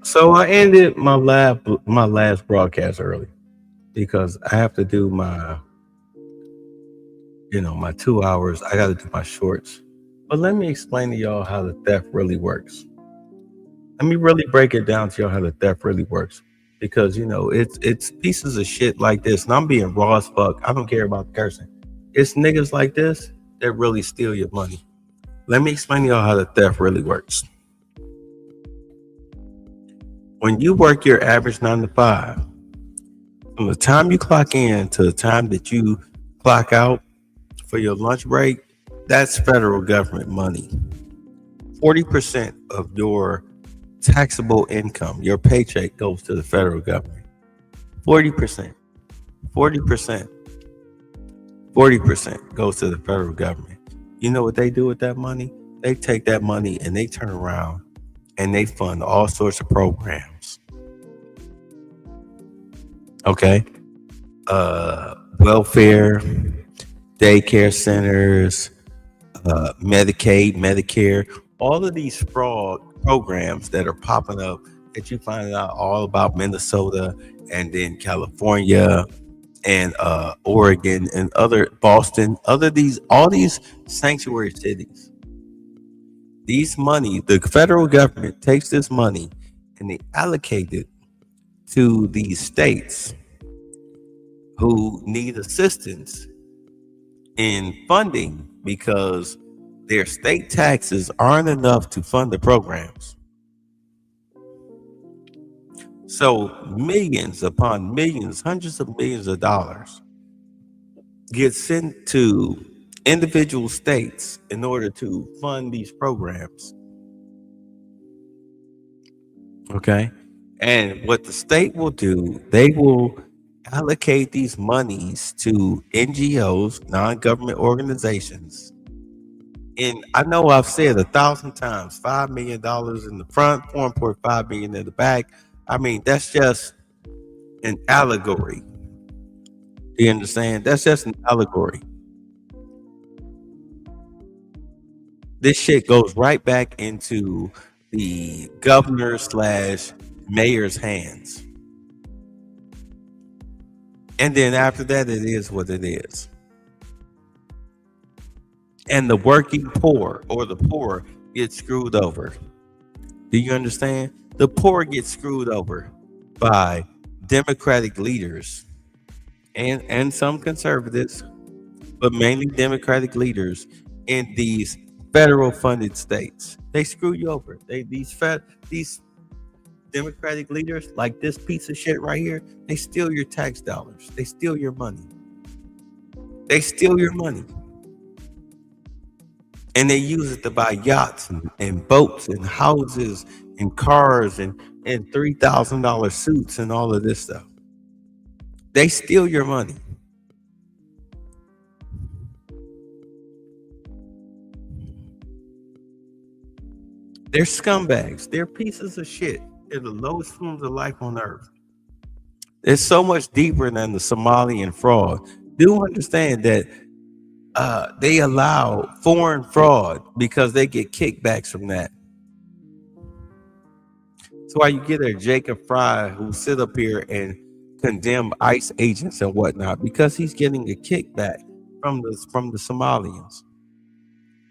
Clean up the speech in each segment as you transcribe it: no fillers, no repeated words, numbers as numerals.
So I ended my last broadcast early because I have to do my 2 hours. I got to do my shorts. But let me explain to y'all how the theft really works. Let me really break it down to y'all how the theft really works. Because it's pieces of shit like this, and I'm being raw as fuck. I don't care about the cursing. It's niggas like this that really steal your money. Let me explain to y'all how the theft really works. When you work your average 9 to 5, from the time you clock in to the time that you clock out for your lunch break, that's federal government money. 40% of your taxable income, your paycheck, goes to the federal government. 40%, 40%, 40% goes to the federal government. You know what they do with that money? They take that money and they turn around and they fund all sorts of programs. Okay? Welfare, daycare centers, Medicaid, Medicare, all of these fraud programs that are popping up that you find out all about Minnesota and then California and Oregon and other Boston, all these sanctuary cities. These money, the federal government takes this money and they allocate it to these states who need assistance in funding because their state taxes aren't enough to fund the programs. So millions upon millions, hundreds of millions of dollars get sent to individual states in order to fund these programs. Okay. And what the state will do, they will allocate these monies to NGOs, non-government organizations. And I know I've said 1,000 times, $5 million in the front, 4.5 million in the back. I mean, that's just an allegory. You understand? That's just an allegory. This shit goes right back into the governor slash mayor's hands. And then after that, it is what it is. And the working poor or the poor get screwed over. Do you understand? The poor get screwed over by Democratic leaders and some conservatives, but mainly Democratic leaders in these federal funded states. They screw you over. These Democratic leaders, like this piece of shit right here, they steal your tax dollars. They steal your money. They steal your money. And they use it to buy yachts and boats and houses and cars and $3,000 suits and all of this stuff. They steal your money. They're scumbags. They're pieces of shit. They're the lowest forms of life on earth. It's so much deeper than the Somalian fraud. Do understand that they allow foreign fraud because they get kickbacks from that. That's why you get a Jacob Fry who sit up here and condemn ICE agents and whatnot, because he's getting a kickback from the Somalians.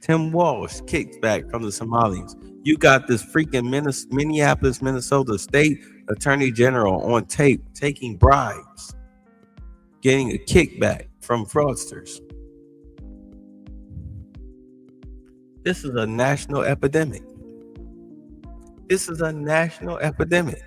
Tim Walsh kicked back from the Somalians. You got this freaking Minneapolis, Minnesota state attorney general on tape taking bribes, getting a kickback from fraudsters. This is a national epidemic. This is a national epidemic.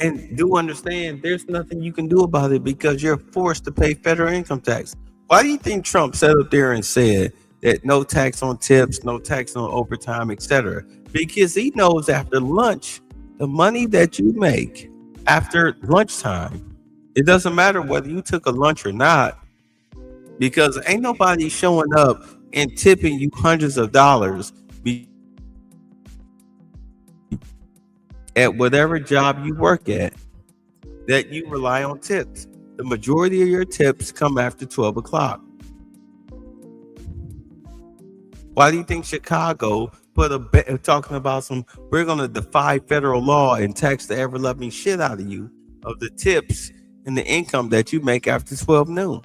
And do understand, there's nothing you can do about it because you're forced to pay federal income tax. Why do you think Trump sat up there and said that no tax on tips, no tax on overtime, etc.? Because he knows after lunch, the money that you make after lunchtime, it doesn't matter whether you took a lunch or not, because ain't nobody showing up and tipping you hundreds of dollars at whatever job you work at that you rely on tips. The majority of your tips come after 12 o'clock. Why do you think Chicago talking about we're gonna defy federal law and tax the ever loving shit out of you of the tips and the income that you make after 12 noon.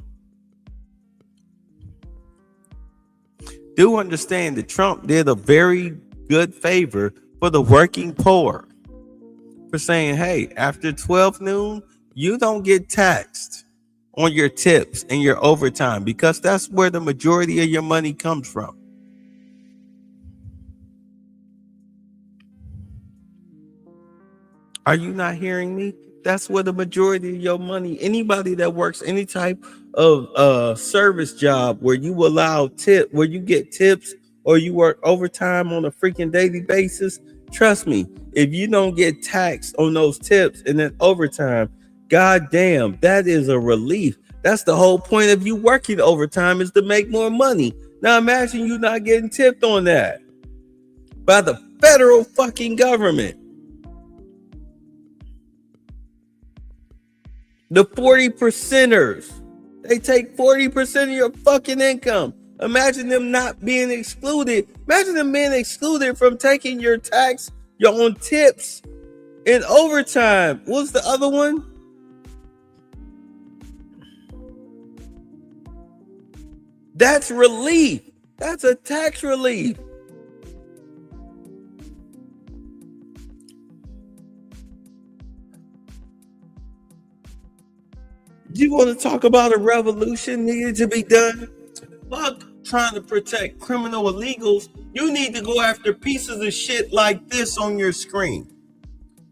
Do understand that Trump did a very good favor for the working poor for saying, hey, after 12 noon, you don't get taxed on your tips and your overtime because that's where the majority of your money comes from. Are you not hearing me? That's where the majority of your money, anybody that works any type of service job where you where you get tips or you work overtime on a freaking daily basis, trust me, if you don't get taxed on those tips and then overtime, goddamn, that is a relief. That's the whole point of you working overtime, is to make more money. Now imagine you not getting tipped on that by the federal fucking government. The 40%ers, they take 40% of your fucking income. Imagine them not being excluded. Imagine them being excluded from taking your tax, your own tips, and overtime. What's the other one? That's relief. That's a tax relief. You want to talk about a revolution needed to be done? Fuck trying to protect criminal illegals. You need to go after pieces of shit like this on your screen.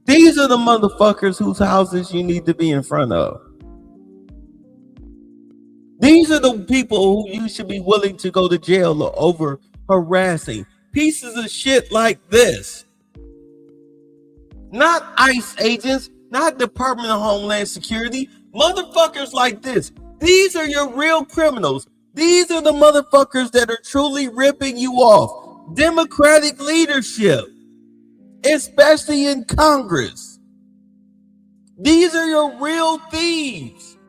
These are the motherfuckers whose houses you need to be in front of. These are the people who you should be willing to go to jail over harassing. Pieces of shit like this. Not ICE agents, not Department of Homeland Security. Motherfuckers like this. These are your real criminals. These are the motherfuckers that are truly ripping you off. Democratic leadership, especially in Congress. These are your real thieves.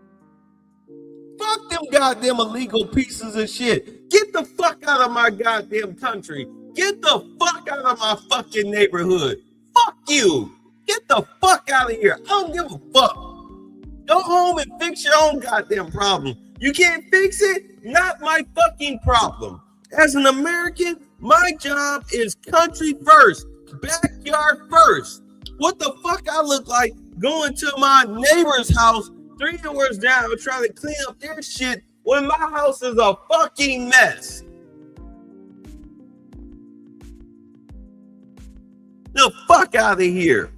Fuck them goddamn illegal pieces of shit. Get the fuck out of my goddamn country. Get the fuck out of my fucking neighborhood. Fuck you. Get the fuck out of here. I don't give a fuck. Go home and fix your own goddamn problem. You can't fix it? Not my fucking problem. As an American, my job is country first, backyard first. What the fuck I look like going to my neighbor's house 3 doors down trying to clean up their shit when my house is a fucking mess? The fuck out of here.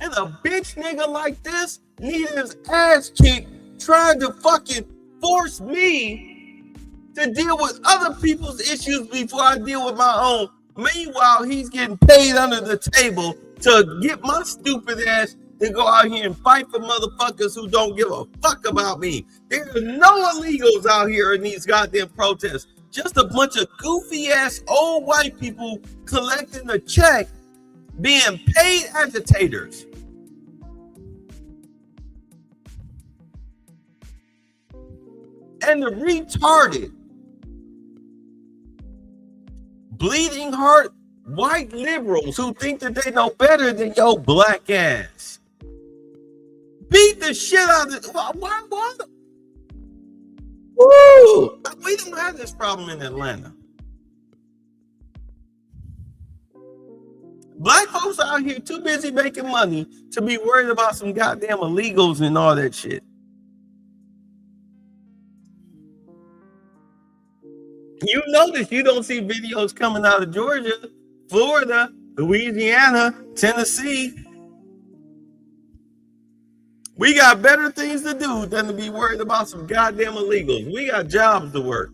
And a bitch nigga like this needed his ass kicked trying to fucking force me to deal with other people's issues before I deal with my own. Meanwhile, he's getting paid under the table to get my stupid ass to go out here and fight for motherfuckers who don't give a fuck about me. There are no illegals out here in these goddamn protests. Just a bunch of goofy ass old white people collecting a check, being paid agitators. And the retarded, bleeding heart white liberals who think that they know better than your black ass beat the shit out of it. Why? Woo! We don't have this problem in Atlanta. Black folks out here too busy making money to be worried about some goddamn illegals and all that shit. You notice you don't see videos coming out of Georgia, Florida, Louisiana, Tennessee. We got better things to do than to be worried about some goddamn illegals. We got jobs to work.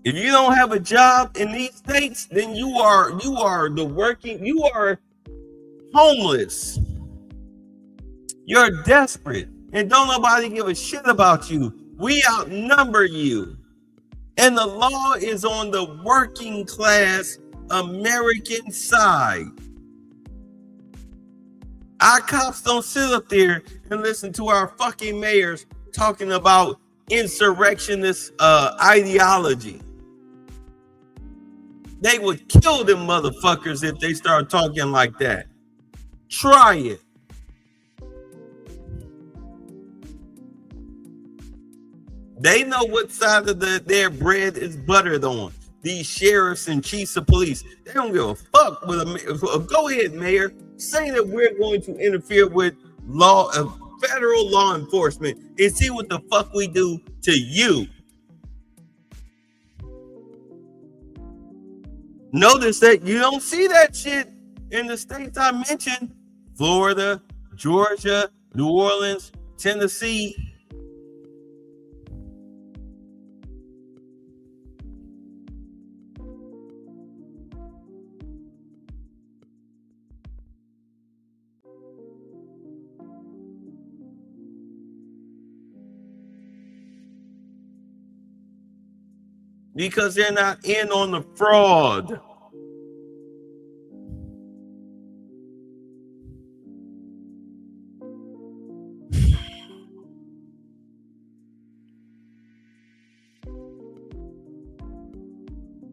If you don't have a job in these states, then you are homeless. You're desperate, and don't nobody give a shit about you. We outnumber you. And the law is on the working class American side. Our cops don't sit up there and listen to our fucking mayors talking about insurrectionist ideology. They would kill them motherfuckers if they start talking like that. Try it. They know what side of their bread is buttered on. These sheriffs and chiefs of police, they don't give a fuck with a. Go ahead, Mayor. Say that we're going to interfere with federal law enforcement and see what the fuck we do to you. Notice that you don't see that shit in the states I mentioned: Florida, Georgia, New Orleans, Tennessee. Because they're not in on the fraud.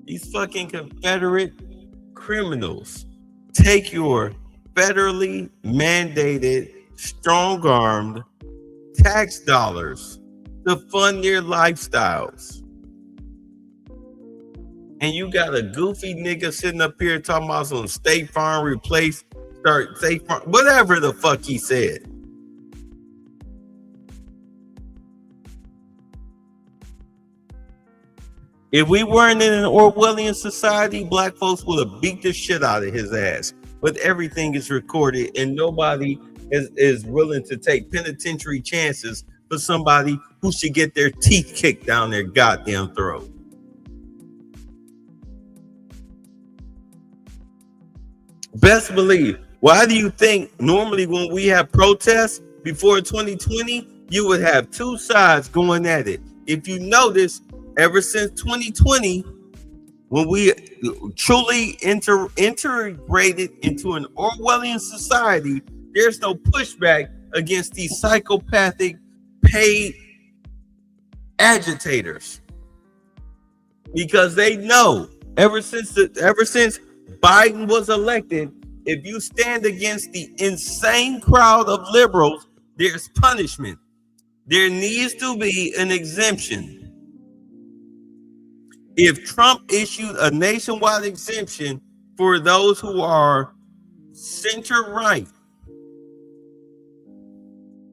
These fucking Confederate criminals take your federally mandated, strong-armed tax dollars to fund their lifestyles. And you got a goofy nigga sitting up here talking about some State Farm replace, start State Farm, whatever the fuck he said. If we weren't in an Orwellian society, black folks would have beat the shit out of his ass. But everything is recorded and nobody is willing to take penitentiary chances for somebody who should get their teeth kicked down their goddamn throat. Best believe. Why do you think normally when we have protests before 2020, you would have two sides going at it? If you notice, ever since 2020, when we truly integrated into an Orwellian society, there's no pushback against these psychopathic paid agitators, because they know ever since Biden was elected, if you stand against the insane crowd of liberals, there's punishment. There needs to be an exemption. If Trump issued a nationwide exemption for those who are center-right,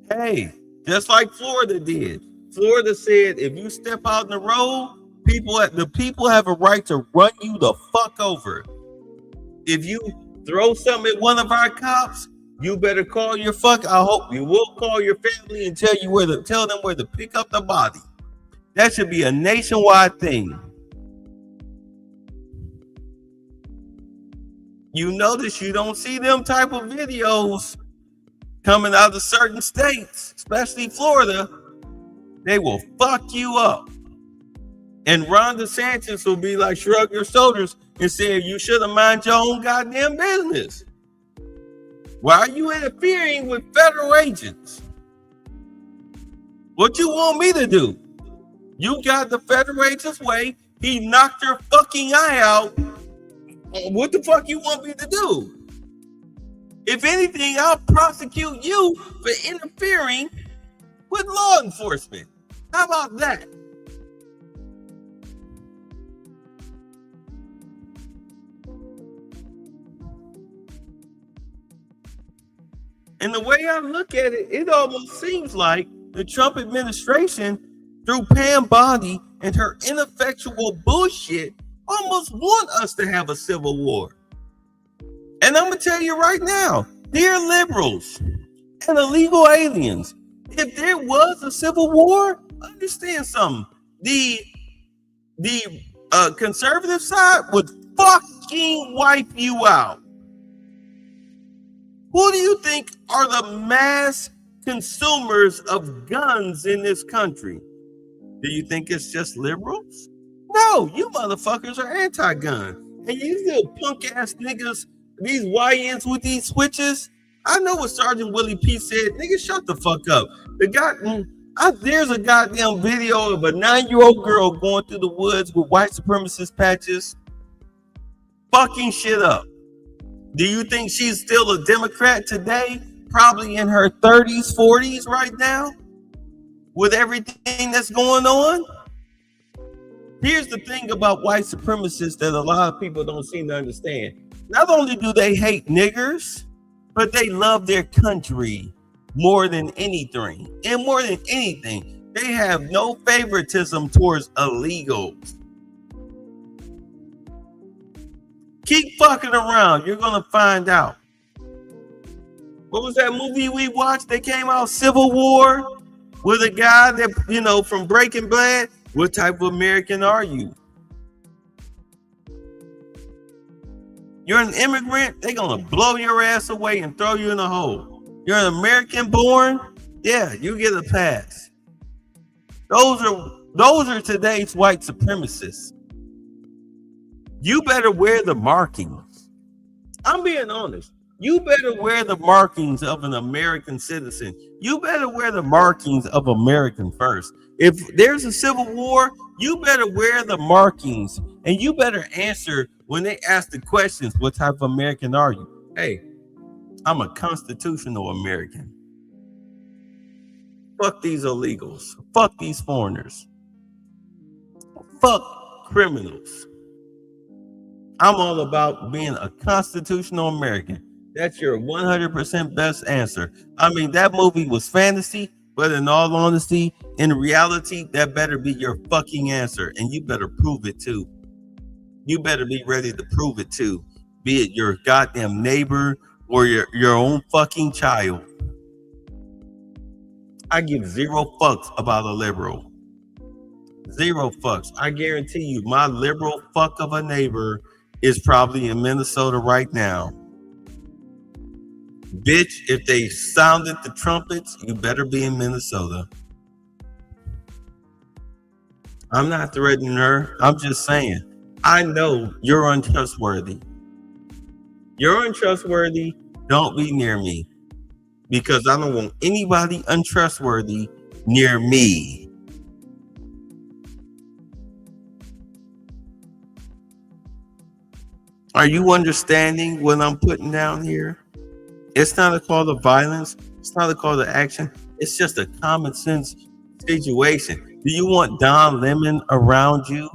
hey, just like Florida did. Florida said, if you step out in the road, the people have a right to run you the fuck over. If you throw something at one of our cops, you better call your I hope you will call your family and tell them where to pick up the body. That should be a nationwide thing. You notice you don't see them type of videos coming out of certain states, especially Florida. They will fuck you up. And Ron DeSantis will be like, shrug your shoulders and say, you should have mind your own goddamn business. Why are you interfering with federal agents? What you want me to do? You got the federal agent's way. He knocked your fucking eye out. What the fuck you want me to do? If anything, I'll prosecute you for interfering with law enforcement. How about that? And the way I look at it, it almost seems like the Trump administration, through Pam Bondi and her ineffectual bullshit, almost want us to have a civil war. And I'm going to tell you right now, dear liberals and illegal aliens, if there was a civil war, understand something. The conservative side would fucking wipe you out. Who do you think are the mass consumers of guns in this country? Do you think it's just liberals? No, you motherfuckers are anti-gun. And you little punk ass niggas, these YNs with these switches. I know what Sergeant Willie P said. Nigga, shut the fuck up. There's a goddamn video of a 9-year-old girl going through the woods with white supremacist patches. fucking shit up. Do you think she's still a Democrat today? Probably in her 30s, 40s right now, with everything that's going on. Here's the thing about white supremacists that a lot of people don't seem to understand. Not only do they hate niggers, but they love their country more than anything. And more than anything, they have no favoritism towards illegals. Keep fucking around. You're going to find out. What was that movie we watched that came out, Civil War? With a guy that, from Breaking Bad? What type of American are you? You're an immigrant, they're going to blow your ass away and throw you in a hole. You're an American born? Yeah, you get a pass. Those are today's white supremacists. You better wear the markings. I'm being honest. You better wear the markings of an American citizen. You better wear the markings of American first. If there's a civil war, you better wear the markings. And you better answer when they ask the questions, what type of American are you? Hey, I'm a constitutional American. Fuck these illegals. Fuck these foreigners. Fuck criminals. I'm all about being a constitutional American. That's your 100% best answer. I mean, that movie was fantasy, but in all honesty, in reality, that better be your fucking answer. And you better prove it too. You better be ready to prove it too. Be it your goddamn neighbor or your own fucking child. I give zero fucks about a liberal. Zero fucks. I guarantee you, my liberal fuck of a neighbor is probably in Minnesota right now. Bitch, if they sounded the trumpets, you better be in Minnesota. I'm not threatening her. I'm just saying, I know you're untrustworthy. You're untrustworthy. Don't be near me. Because I don't want anybody untrustworthy near me. Are you understanding what I'm putting down here? It's not a call to violence. It's not a call to action. It's just a common sense situation. Do you want Don Lemon around you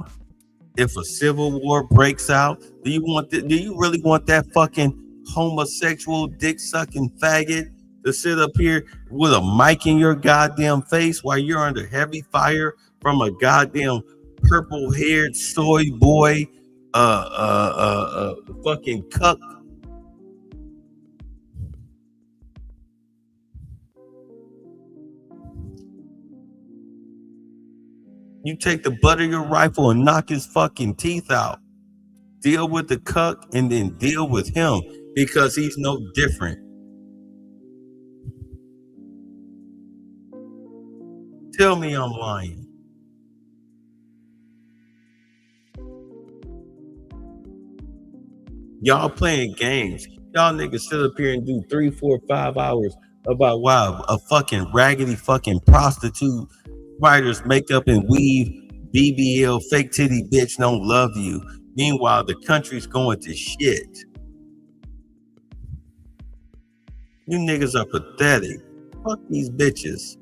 if a civil war breaks out? Do you really want that fucking homosexual dick sucking faggot to sit up here with a mic in your goddamn face while you're under heavy fire from a goddamn purple haired soy boy fucking cuck? You take the butt of your rifle and knock his fucking teeth out. Deal with the cuck and then deal with him because he's no different. Tell me I'm lying. Y'all playing games. Y'all niggas sit up here and do 3, 4, 5 hours about wow, a fucking raggedy fucking prostitute writers makeup and weave BBL fake titty bitch don't love you. Meanwhile, the country's going to shit. You niggas are pathetic. Fuck these bitches.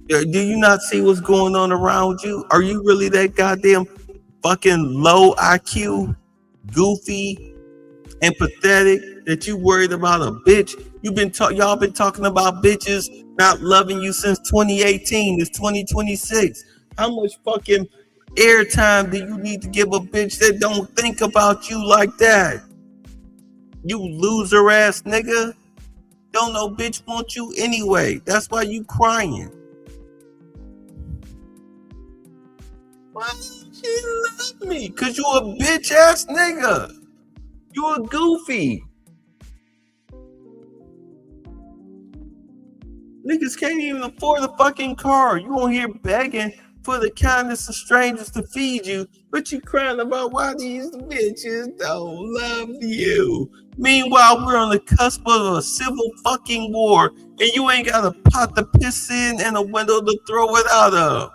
Do you not see what's going on around you? Are you really that goddamn fucking low IQ, goofy, and pathetic that you worried about a bitch? Y'all been talking about bitches not loving you since 2018. It's 2026. How much fucking airtime do you need to give a bitch that don't think about you like that? You loser ass nigga. Don't no bitch want you anyway. That's why you crying. Why don't she love me? Cause you a bitch ass nigga. You a goofy. Niggas can't even afford a fucking car. You won't hear begging for the kindness of strangers to feed you, but you crying about why these bitches don't love you. Meanwhile, we're on the cusp of a civil fucking war, and you ain't got a pot to piss in and a window to throw it out of.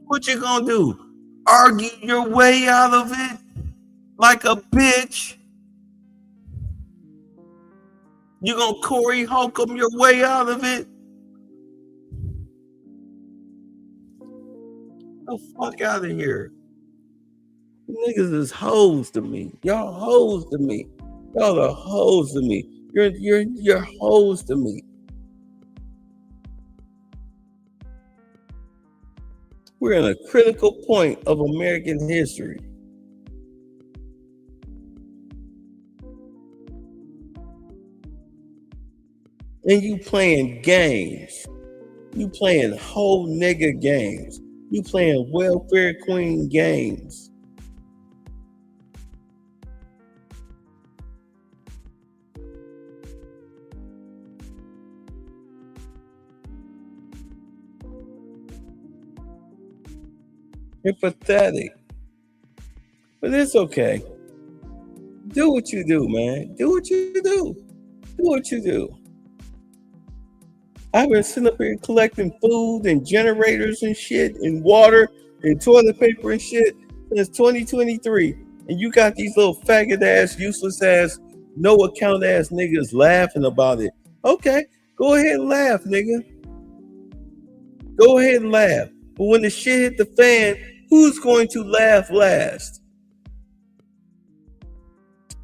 What you gonna do? argue your way out of it like a bitch. You gonna Corey Holcomb your way out of it? The fuck out of here. Niggas is hoes to me. Y'all hoes to me. Y'all are hoes to me. You're hoes to me. We're in a critical point of American history. And you playing games. You playing whole nigga games. You playing welfare queen games. You're pathetic. But it's okay. Do what you do, man. Do what you do. Do what you do. I've been sitting up here collecting food and generators and shit and water and toilet paper and shit since 2023. And you got these little faggot ass, useless ass, no account ass niggas laughing about it. Okay, go ahead and laugh, nigga. Go ahead and laugh. But when the shit hit the fan, who's going to laugh last?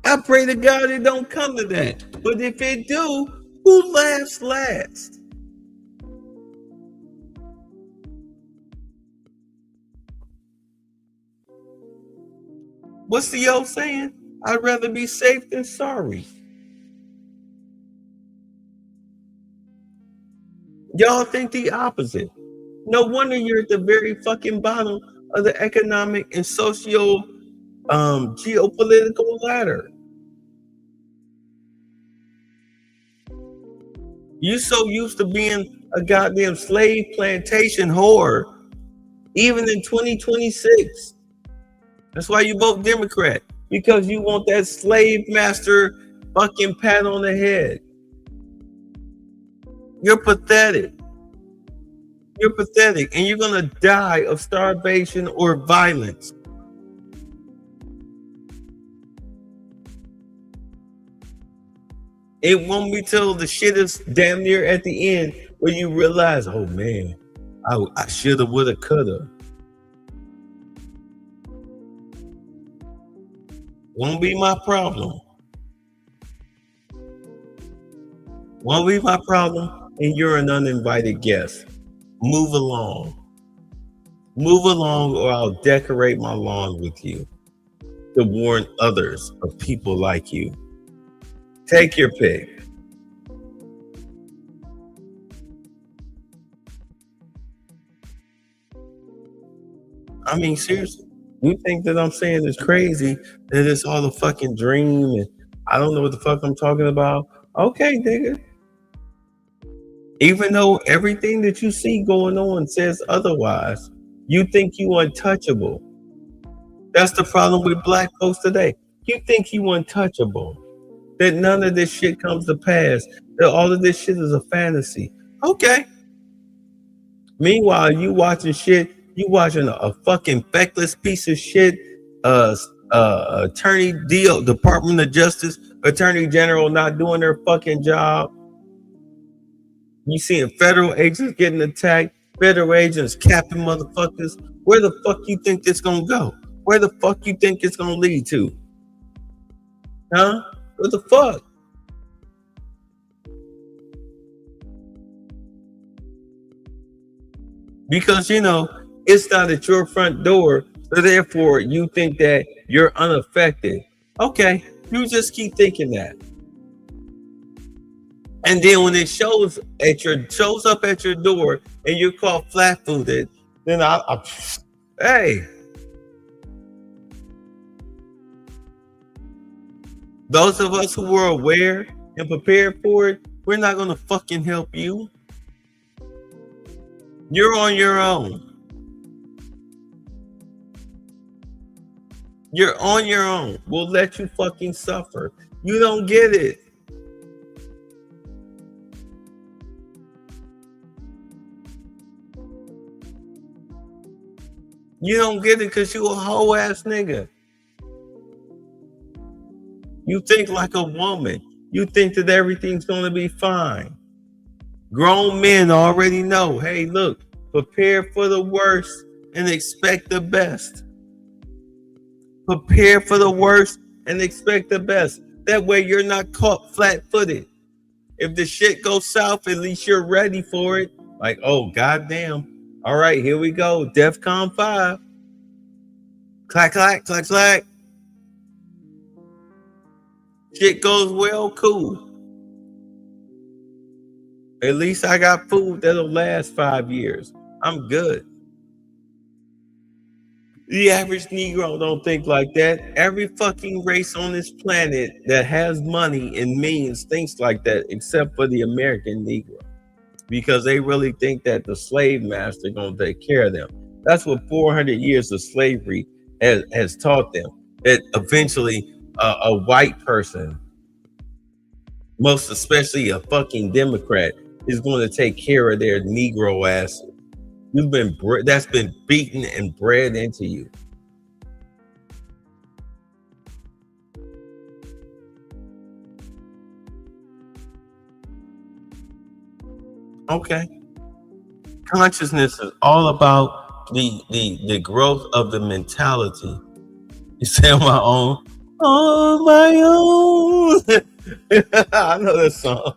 I pray to God it don't come to that. But if it do, who laughs last? What's the old saying? I'd rather be safe than sorry. Y'all think the opposite. No wonder you're at the very fucking bottom of the economic and socio geopolitical ladder. You so used to being a goddamn slave plantation whore, even in 2026. That's why you vote Democrat, because you want that slave master fucking pat on the head. You're pathetic. You're pathetic, and you're gonna die of starvation or violence. It won't be till the shit is damn near at the end where you realize, oh man, I shoulda, woulda, coulda. Won't be my problem. Won't be my problem, and you're an uninvited guest. Move along. Move along, or I'll decorate my lawn with you to warn others of people like you. Take your pick. I mean, seriously, you think that I'm saying it's crazy, that it's all a fucking dream and I don't know what the fuck I'm talking about? Okay, nigga. Even though everything that you see going on says otherwise, you think you untouchable. That's the problem with black folks today. You think you untouchable. That none of this shit comes to pass. That all of this shit is a fantasy. Okay. Meanwhile, you watching shit. You watching a fucking feckless piece of shit. Attorney Department of Justice, Attorney General not doing their fucking job. You seeing federal agents getting attacked. Federal agents capping motherfuckers. Where the fuck you think this gonna go? Where the fuck you think it's gonna lead to? Huh? What the fuck? Because it's not at your front door, so therefore you think that you're unaffected. Okay, you just keep thinking that. And then when it shows up at your door and you're caught flat-footed, then hey. Those of us who were aware and prepared for it, we're not gonna fucking help you. You're on your own. You're on your own. We'll let you fucking suffer. You don't get it. You don't get it because you a hoe ass nigga. You think like a woman. You think that everything's gonna be fine. Grown men already know, hey, look, prepare for the worst and expect the best. Prepare for the worst and expect the best. That way you're not caught flat-footed. If the shit goes south, at least you're ready for it. Like, oh, goddamn. All right, here we go. DEFCON 5. Clack, clack, clack, clack. Shit goes well, cool. At least I got food that'll last 5 years. I'm good. The average Negro don't think like that. Every fucking race on this planet that has money and means thinks like that, except for the American Negro, because they really think that the slave master gonna take care of them. That's what 400 years of slavery has taught them. That eventually a white person, most especially a fucking Democrat, is going to take care of their Negro asses. That's been beaten and bred into you. Okay. Consciousness is all about the growth of the mentality. You say on my own. On my own. I know that song.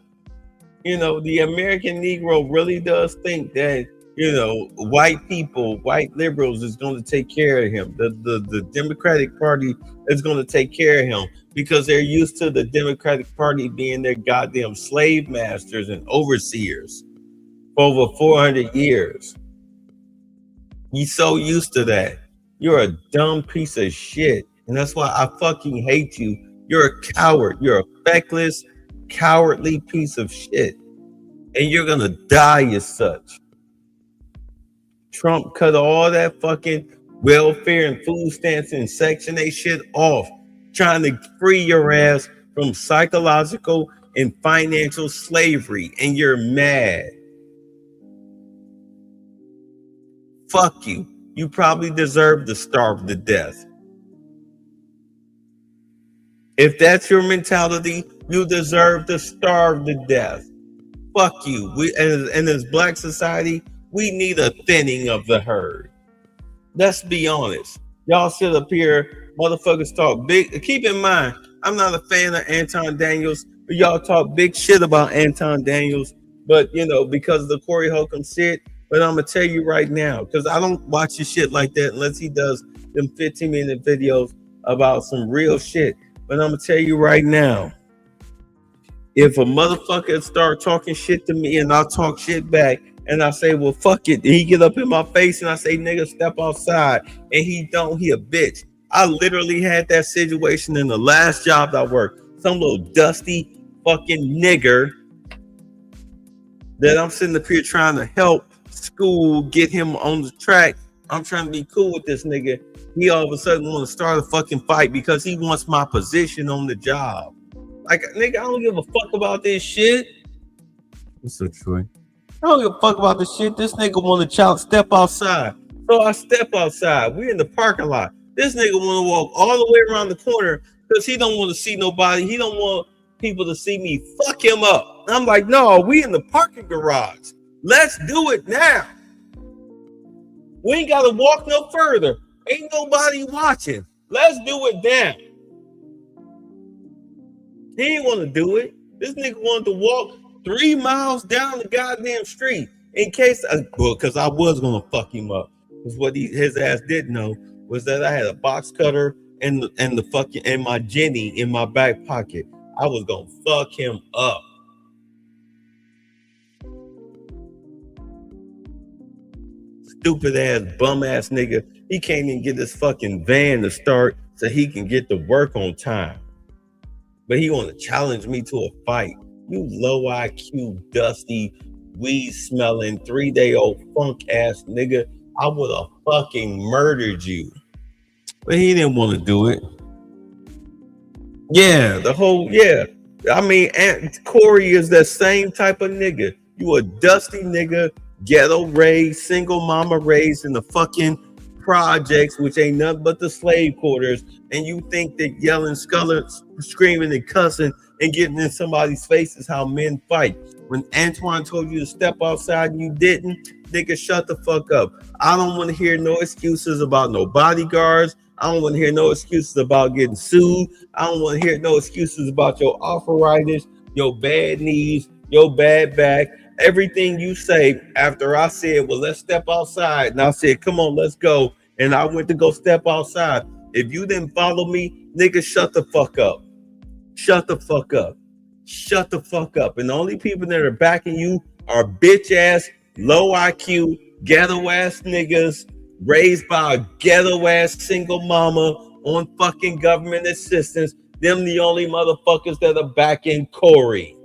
You know, the American Negro really does think that, you know, white people, white liberals is going to take care of him. The Democratic Party is going to take care of him because they're used to the Democratic Party being their goddamn slave masters and overseers for over 400 years. You're so used to that. You're a dumb piece of shit. And that's why I fucking hate you. You're a coward. You're a feckless, cowardly piece of shit. And you're going to die as such. Trump cut all that fucking welfare and food stamps and Section 8 shit off, trying to free your ass from psychological and financial slavery. And you're mad. Fuck you. You probably deserve to starve to death. If that's your mentality, you deserve to starve to death. Fuck you. And as black society, we need a thinning of the herd. Let's be honest. Y'all sit up here, motherfuckers talk big. Keep in mind, I'm not a fan of Anton Daniels, but y'all talk big shit about Anton Daniels. But, you know, because of the Corey Holcomb shit. But I'm going to tell you right now, because I don't watch his shit like that unless he does them 15-minute videos about some real shit. But I'm going to tell you right now, if a motherfucker start talking shit to me and I'll talk shit back and I say, well, fuck it. And he get up in my face and I say, nigga, step outside. And he don't, he a bitch. I literally had that situation in the last job I worked. Some little dusty fucking nigger that I'm sitting up here trying to help school, get him on the track. I'm trying to be cool with this nigga. He all of a sudden want to start a fucking fight because he wants my position on the job. Like, nigga, I don't give a fuck about this shit. What's up, Troy? I don't give a fuck about this shit. This nigga want to step outside. So I step outside. We're in the parking lot. This nigga want to walk all the way around the corner because he don't want to see nobody. He don't want people to see me fuck him up. I'm like, no, we in the parking garage. Let's do it now. We ain't got to walk no further. Ain't nobody watching. Let's do it now. He didn't want to do it. This nigga wanted to walk 3 miles down the goddamn street in case, because I was going to fuck him up. Because what his ass didn't know was that I had a box cutter and my Jenny in my back pocket. I was going to fuck him up. Stupid ass, bum ass nigga. He can't even get this fucking van to start so he can get to work on time. But he want to challenge me to a fight. You low IQ, dusty, weed smelling, 3-day-old funk ass nigga. I would have fucking murdered you. But he didn't want to do it. Yeah, I mean, Aunt Corey is that same type of nigga. You a dusty nigga, ghetto raised, single mama raised in the fucking projects, which ain't nothing but the slave quarters, and you think that yelling, screaming, and cussing and getting in somebody's face is how men fight. When Antoine told you to step outside and you didn't, nigga, shut the fuck up. I don't want to hear no excuses about no bodyguards. I don't want to hear no excuses about getting sued. I don't want to hear no excuses about your arthritis, your bad knees, your bad back. Everything you say after I said, well, let's step outside. And I said, come on, let's go. And I went to go step outside. If you didn't follow me, nigga, shut the fuck up. Shut the fuck up. Shut the fuck up. And the only people that are backing you are bitch ass, low IQ, ghetto ass niggas raised by a ghetto ass single mama on fucking government assistance. Them the only motherfuckers that are backing Corey.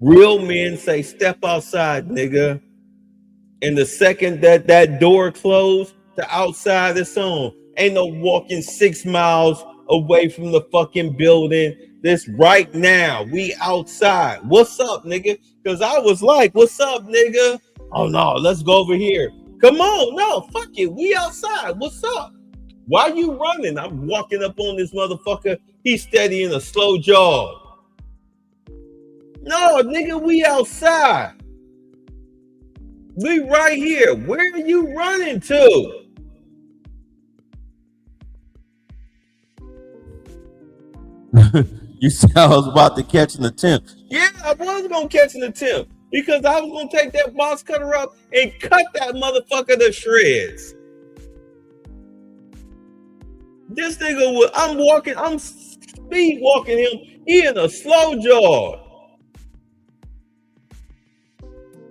Real men say, step outside, nigga. And the second that door closed, the outside is on. Ain't no walking 6 miles away from the fucking building. This right now, we outside. What's up, nigga? Because I was like, what's up, nigga? Oh, no, let's go over here. Come on. No, fuck it. We outside. What's up? Why you running? I'm walking up on this motherfucker. He's steady in a slow jog. No, nigga, we outside. We right here. Where are you running to? You said I was about to catch an attempt. Yeah, I was going to catch an attempt because I was going to take that box cutter up and cut that motherfucker to shreds. This nigga, I'm speed walking him. He in a slow jog.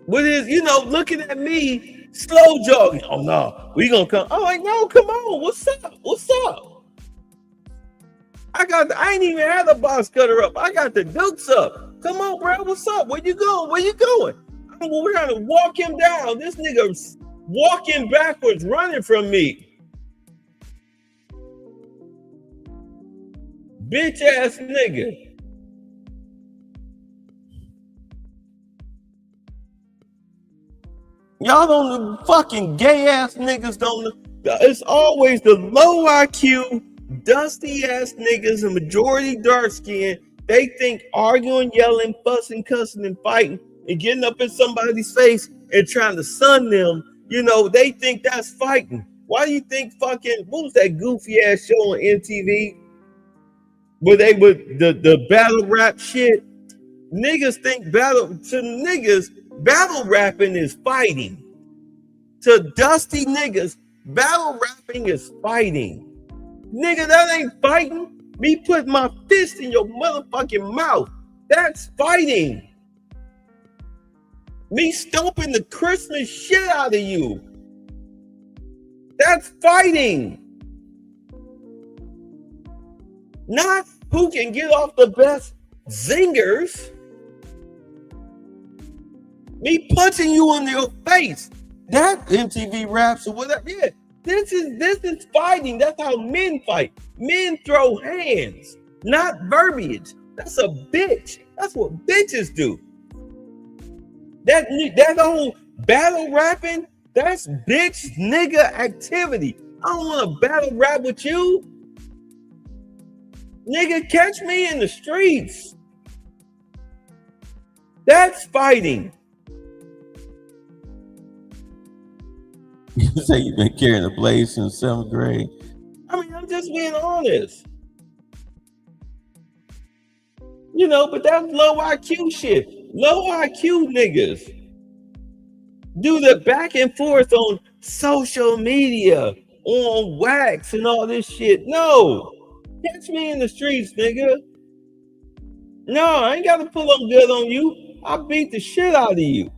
With his, looking at me, slow jogging. Oh no, we gonna come. I'm like, no, come on. What's up? What's up? I ain't even had the box cutter up. I got the dukes up. Come on, bro. What's up? Where you going? Where you going? We're trying to walk him down. This nigga walking backwards, running from me. Bitch ass nigga. Y'all don't, fucking gay ass niggas don't. It's always the low IQ, dusty ass niggas, the majority dark skin. They think arguing, yelling, fussing, cussing, and fighting and getting up in somebody's face and trying to sun them, they think that's fighting. Why do you think fucking, what was that goofy ass show on MTV where they would the battle rap shit? Niggas think battle rapping is fighting. To dusty niggas, battle rapping is fighting. Nigga, that ain't fighting. Me put my fist in your motherfucking mouth. That's fighting. Me stomping the Christmas shit out of you. That's fighting. Not who can get off the best zingers. Me punching you in your face. That MTV Raps or whatever. Yeah, this is fighting. That's how men fight. Men throw hands, not verbiage. That's a bitch. That's what bitches do. That whole battle rapping, that's bitch nigga activity. I don't want to battle rap with you. Nigga, catch me in the streets. That's fighting. You say you've been carrying a blade since 7th grade. I mean, I'm just being honest. But that's low IQ shit. Low IQ niggas do the back and forth on social media, on wax and all this shit. No. Catch me in the streets, nigga. No, I ain't got to pull up good on you. I beat the shit out of you.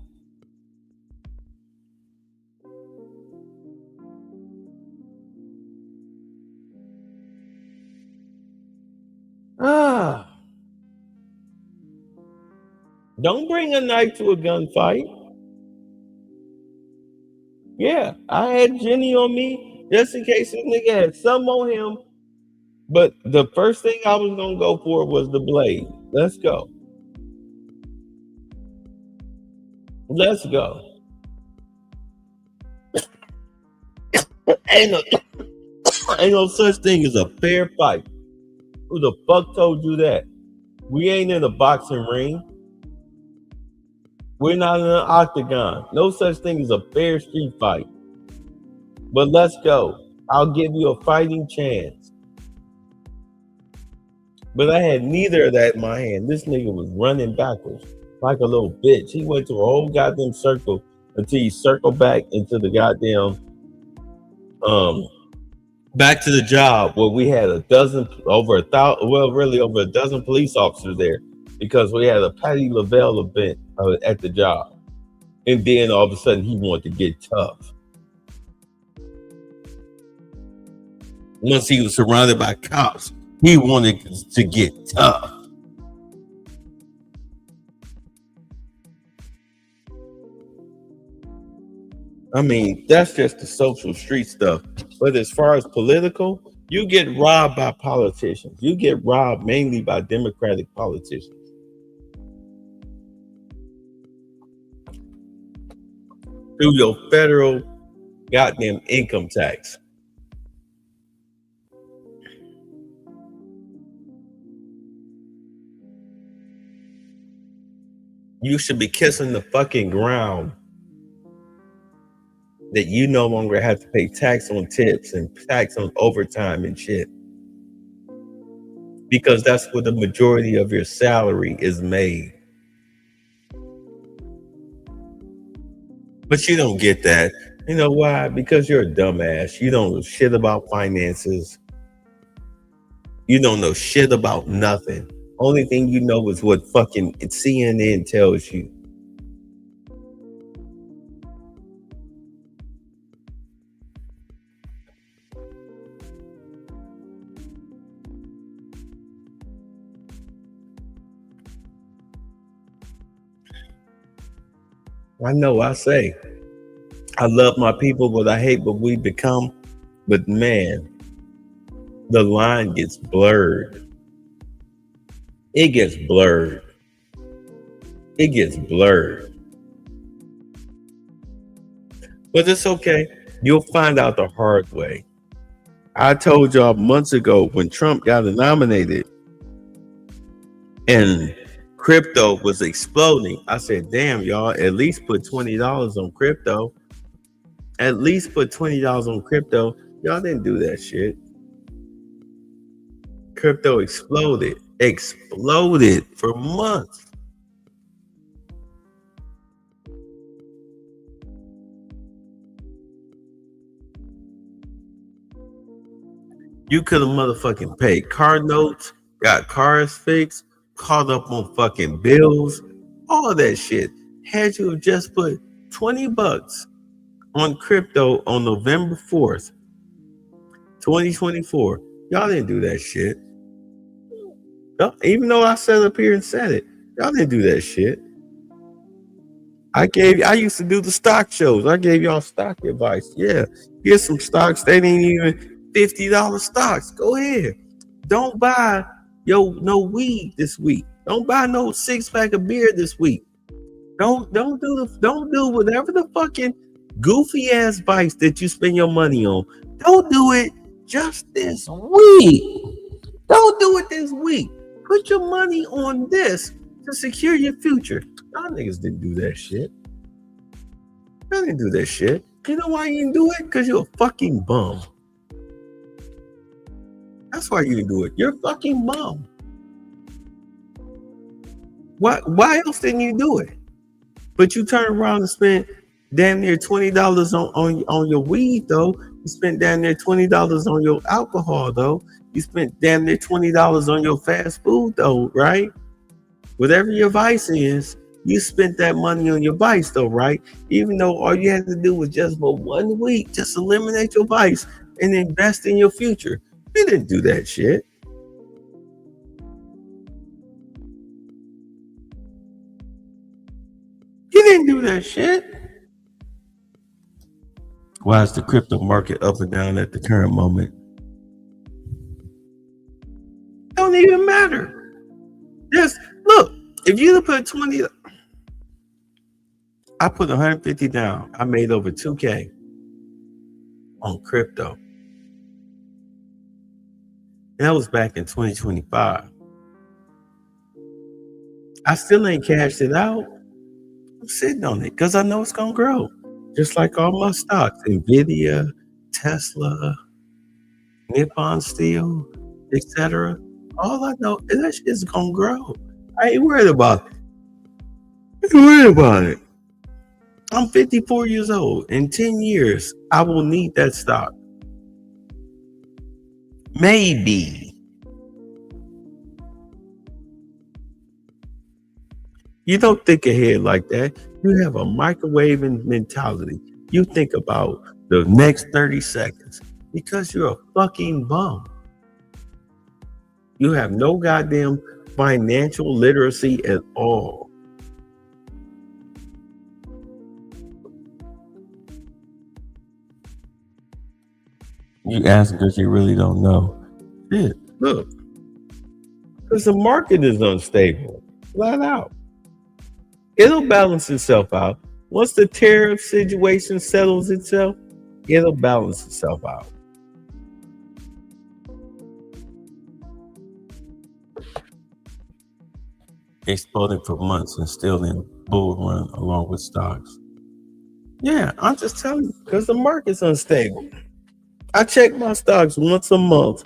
Don't bring a knife to a gunfight. Yeah, I had Jenny on me just in case this nigga had some on him. But the first thing I was going to go for was the blade. Let's go. Let's go. Ain't no, ain't no such thing as a fair fight. Who the fuck told you that? We ain't in a boxing ring. We're not in an octagon. No such thing as a fair street fight. But let's go. I'll give you a fighting chance. But I had neither of that in my hand. This nigga was running backwards like a little bitch. He went through a whole goddamn circle until he circled back into the goddamn back to the job where we had over a dozen police officers there because we had a Patty LaBelle event at the job. And then all of a sudden he wanted to get tough. Once he was surrounded by cops, he wanted to get tough. I mean, that's just the social street stuff. But as far as political, you get robbed by politicians. You get robbed mainly by Democratic politicians. Through your federal goddamn income tax. You should be kissing the fucking ground that you no longer have to pay tax on tips and tax on overtime and shit. Because that's where the majority of your salary is made. But you don't get that. You know why? Because you're a dumbass. You don't know shit about finances. You don't know shit about nothing. Only thing you know is what fucking CNN tells you. I know I say, I love my people, but I hate what we become. But man, the line gets blurred. It gets blurred. It gets blurred. But it's okay. You'll find out the hard way. I told y'all months ago when Trump got nominated and crypto was exploding, I said, damn, y'all, at least put $20 on crypto. At least put $20 on crypto. Y'all didn't do that shit. Crypto exploded for months. You could have motherfucking paid car notes, got cars fixed, caught up on fucking bills, all of that shit. Had you just put $20 on crypto on November 4th, 2024, y'all didn't do that shit. Even though I sat up here and said it, y'all didn't do that shit. I used to do the stock shows. I gave y'all stock advice. Yeah, here's some stocks. They ain't even $50 stocks. Go ahead. Don't buy no weed this week. Don't buy no 6-pack of beer this week. Don't do whatever the fucking goofy ass vice that you spend your money on. Don't do it just this week. Don't do it this week. Put your money on this to secure your future. Y'all niggas didn't do that shit. Y'all didn't do that shit. You know why you didn't do it? Because you're a fucking bum. That's why you didn't do it. You're a fucking bum. Why else didn't you do it? But you turn around and spend damn near $20 on your weed, though. You spent damn near $20 on your alcohol, though. You spent damn near $20 on your fast food, though, right? Whatever your vice is, you spent that money on your vice, though, right? Even though all you had to do was just for 1 week, just eliminate your vice and invest in your future. You didn't do that shit. You didn't do that shit. Why is the crypto market up and down at the current moment? Don't even matter. Just look, if you put 20, I put 150 down. I made over 2K. on crypto. That was back in 2025. I still ain't cashed it out. I'm sitting on it because I know it's gonna grow. Just like all my stocks, Nvidia, Tesla, Nippon Steel, etc. All I know is that shit's gonna grow. I ain't worried about it. I ain't worried about it. I'm 54 years old. In 10 years, I will need that stock. Maybe. You don't think ahead like that. You have a microwaving mentality. You think about the next 30 seconds because you're a fucking bum. You have no goddamn financial literacy at all. You ask because you really don't know. Shit, look. Because the market is unstable. Flat out. It'll balance itself out. Once the tariff situation settles itself, it'll balance itself out. Exploding for months and still in bull run along with stocks. Yeah, I'm just telling you, because the market's unstable. I check my stocks once a month.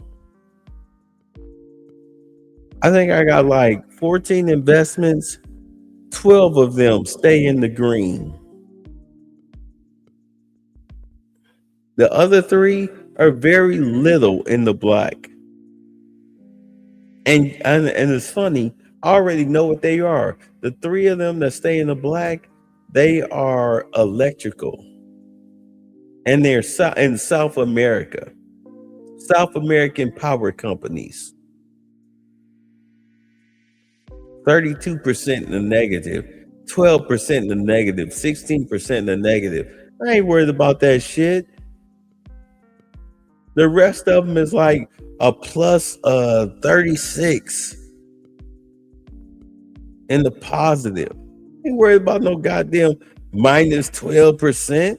I think I got like 14 investments. 12 of them stay in the green. The other 3 are very little in the black. And it's funny, I already know what they are. The 3 of them that stay in the black, they are electrical. And they're in South America. South American power companies. 32% in the negative, 12% in the negative, 16% in the negative. I ain't worried about that shit. The rest of them is like a plus 36 in the positive. I ain't worried about no goddamn minus 12%.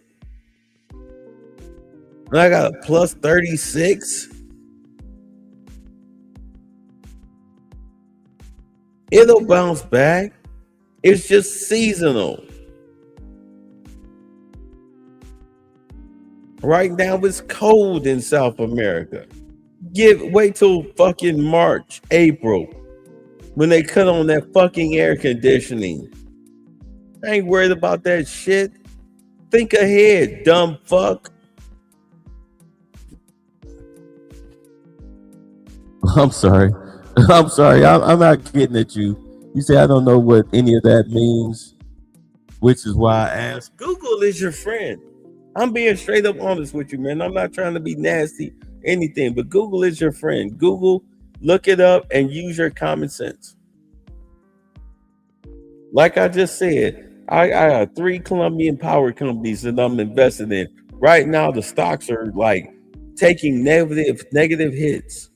And I got a plus 36. It'll bounce back. It's just seasonal. Right now it's cold in South America. Wait till fucking March, April, when they cut on that fucking air conditioning. I ain't worried about that shit. Think ahead, dumb fuck. I'm sorry. I'm sorry. I'm not getting at you. You say I don't know what any of that means, which is why I asked. Google is your friend. I'm being straight up honest with you, man. I'm not trying to be nasty, anything, but Google is your friend. Google, look it up and use your common sense. Like I just said, I got 3 Colombian power companies that I'm invested in. Right now, the stocks are like taking negative hits.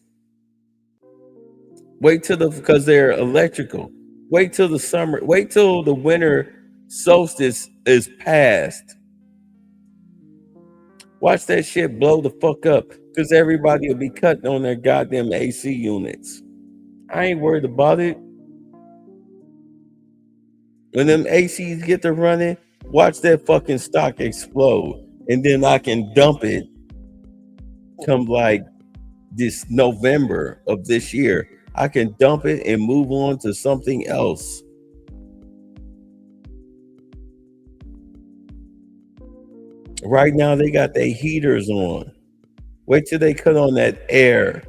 Wait till because they're electrical. Wait till the summer. Wait till the winter solstice is past. Watch that shit blow the fuck up because everybody will be cutting on their goddamn AC units. I ain't worried about it. When them ACs get to running, watch that fucking stock explode. And then I can dump it come like this November of this year. I can dump it and move on to something else. Right now, they got their heaters on. Wait till they cut on that air.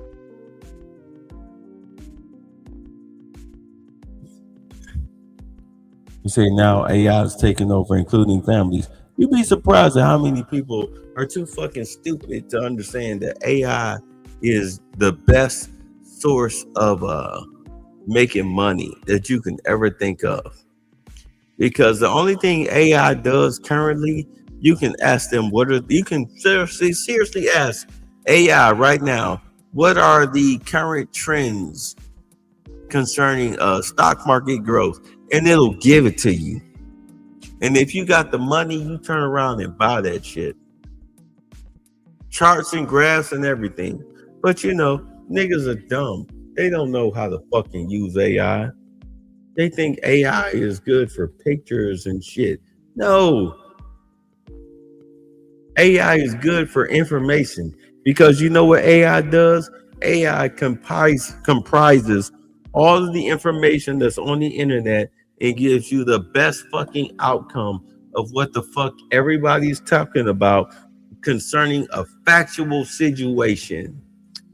You say now AI is taking over, including families. You'd be surprised at how many people are too fucking stupid to understand that AI is the best source of making money that you can ever think of. Because the only thing AI does currently, you can ask them you can seriously ask AI right now, what are the current trends concerning stock market growth? And it'll give it to you. And if you got the money, you turn around and buy that shit. charts and graphs and everything. But niggas are dumb. They don't know how to fucking use AI. They think AI is good for pictures and shit. No, AI is good for information because you know what AI does? AI comprises all of the information that's on the internet and gives you the best fucking outcome of what the fuck everybody's talking about concerning a factual situation.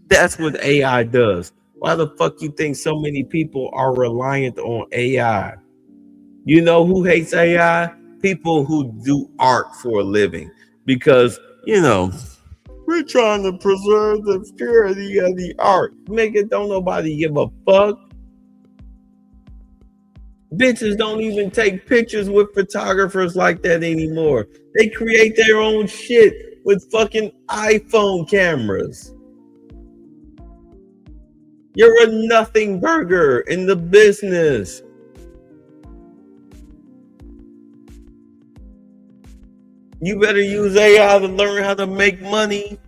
That's what AI does. Why the fuck you think so many people are reliant on AI? You know who hates AI? People who do art for a living. Because, we're trying to preserve the purity of the art. Make it don't nobody give a fuck. Bitches don't even take pictures with photographers like that anymore. They create their own shit with fucking iPhone cameras. You're a nothing burger in the business. You better use AI to learn how to make money.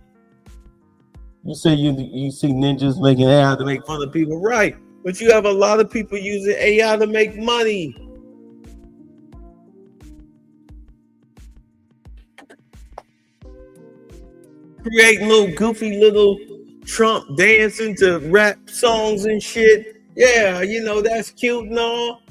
You say you see ninjas making AI to make fun of people, right? But you have a lot of people using AI to make money. Creating little goofy little Trump dancing to rap songs and shit. Yeah, that's cute and all.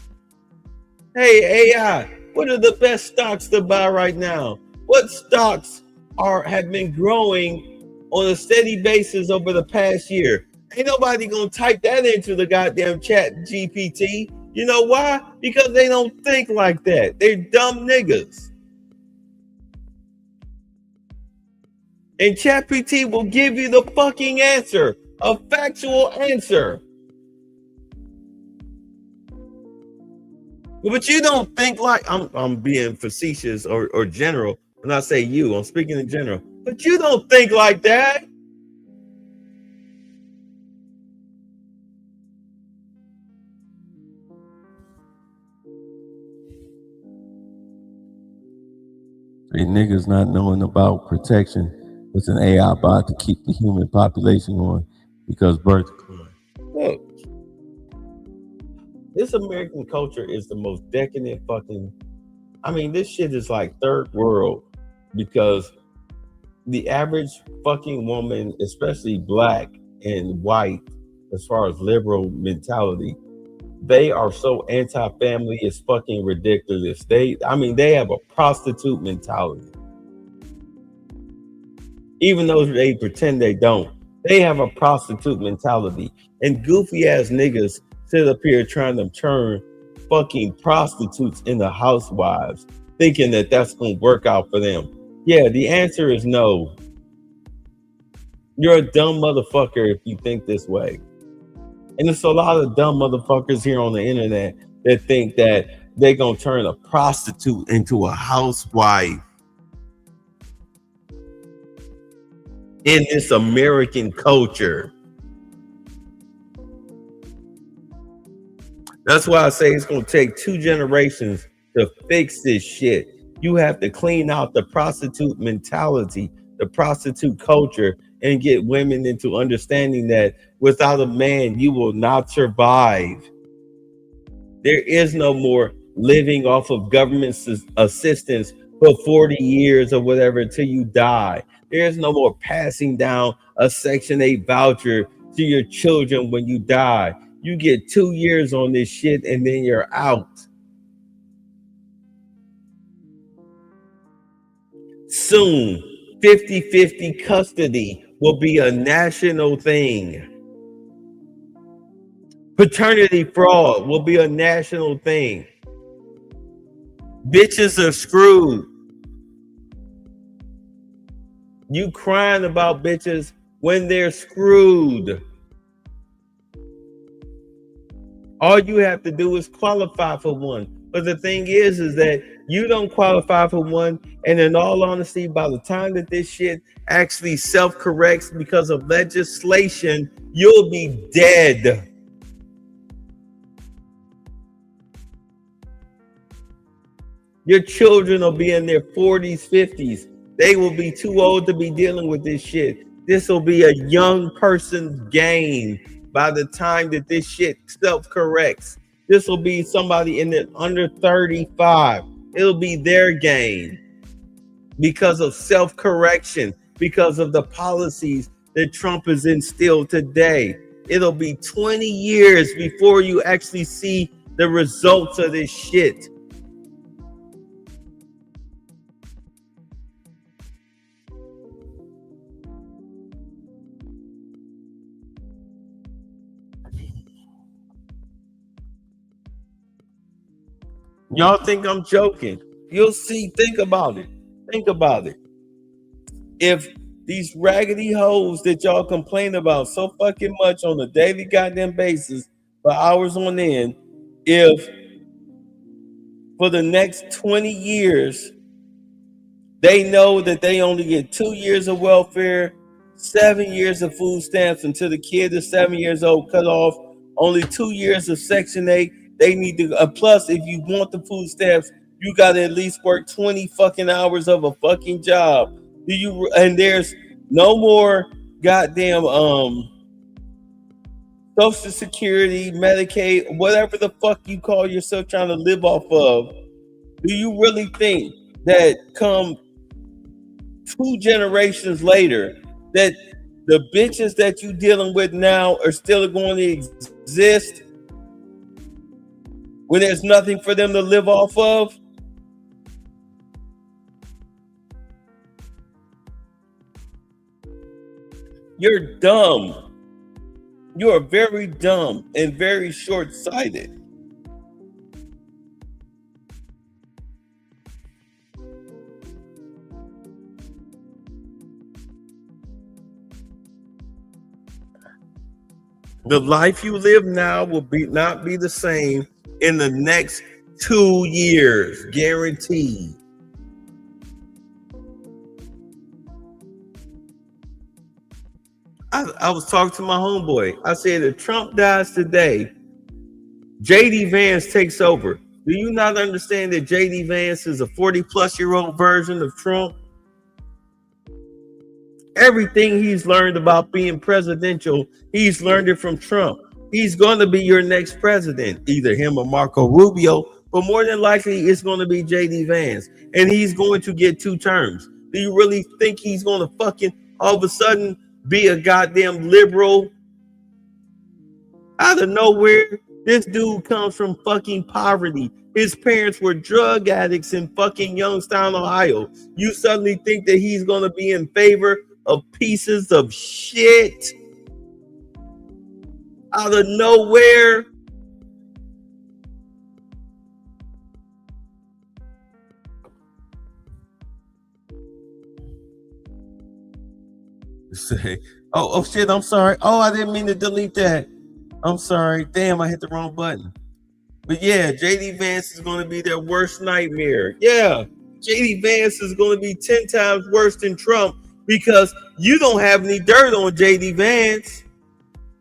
Hey, AI, what are the best stocks to buy right now? What stocks have been growing on a steady basis over the past year? Ain't nobody gonna type that into the goddamn chat GPT. You know why? Because they don't think like that. They're dumb niggas. And ChatGPT will give you the fucking answer, a factual answer. But you don't think like I'm being facetious or general when I say you. I'm speaking in general. But you don't think like that. Niggas not knowing about protection with an AI bot to keep the human population going because birth decline. Look, this American culture is the most decadent fucking. I mean, this shit is like third world because the average fucking woman, especially black and white, as far as liberal mentality, they are so anti-family, it's fucking ridiculous. They have a prostitute mentality. Even though they pretend they don't, they have a prostitute mentality. And goofy ass niggas sit up here trying to turn fucking prostitutes into housewives, thinking that that's gonna work out for them. Yeah, the answer is no. You're a dumb motherfucker if you think this way. And there's a lot of dumb motherfuckers here on the internet that think that they're going to turn a prostitute into a housewife in this American culture. That's why I say it's going to take 2 generations to fix this shit. You have to clean out the prostitute mentality, the prostitute culture, and get women into understanding that without a man, you will not survive. There is no more living off of government assistance for 40 years or whatever until you die. There is no more passing down a Section 8 voucher to your children when you die. You get 2 years on this shit and then you're out. Soon, 50-50 custody will be a national thing. Paternity fraud will be a national thing. Bitches are screwed. You crying about bitches when they're screwed. All you have to do is qualify for one. But the thing is that you don't qualify for one. And in all honesty, by the time that this shit actually self-corrects because of legislation, you'll be dead. Your children will be in their 40s, 50s. They will be too old to be dealing with this shit. This will be a young person's game by the time that this shit self corrects. This will be somebody in the under 35. It'll be their game because of self correction, because of the policies that Trump has instilled today. It'll be 20 years before you actually see the results of this shit. Y'all think I'm joking? You'll see. Think about it. Think about it. If these raggedy hoes that y'all complain about so fucking much on a daily goddamn basis for hours on end, if for the next 20 years they know that they only get 2 years of welfare, 7 years of food stamps until the kid is 7 years old, cut off, only 2 years of Section 8. They need to, plus, if you want the food stamps, you got to at least work 20 fucking hours of a fucking job. Do you? And there's no more goddamn Social Security, Medicaid, whatever the fuck you call yourself trying to live off of. Do you really think that come 2 generations later that the bitches that you dealing with now are still going to exist when there's nothing for them to live off of? You're dumb. You are very dumb and very short-sighted. The life you live now will not be the same in the next 2 years, guaranteed. I was talking to my homeboy. I said, if Trump dies today, JD Vance takes over. Do you not understand that JD Vance is a 40-plus-year-old version of Trump? Everything he's learned about being presidential, he's learned it from Trump. He's going to be your next president, either him or Marco Rubio, but more than likely it's going to be JD Vance, and he's going to get 2 terms. Do you really think he's going to fucking all of a sudden be a goddamn liberal out of nowhere? This dude comes from fucking poverty. His parents were drug addicts in fucking Youngstown, Ohio. You suddenly think that he's going to be in favor of pieces of shit out of nowhere? Say, oh shit, I'm sorry. Oh, I didn't mean to delete that. I'm sorry. Damn, I hit the wrong button. But yeah, JD Vance is going to be their worst nightmare. Yeah, JD Vance is going to be 10 times worse than Trump because you don't have any dirt on JD Vance.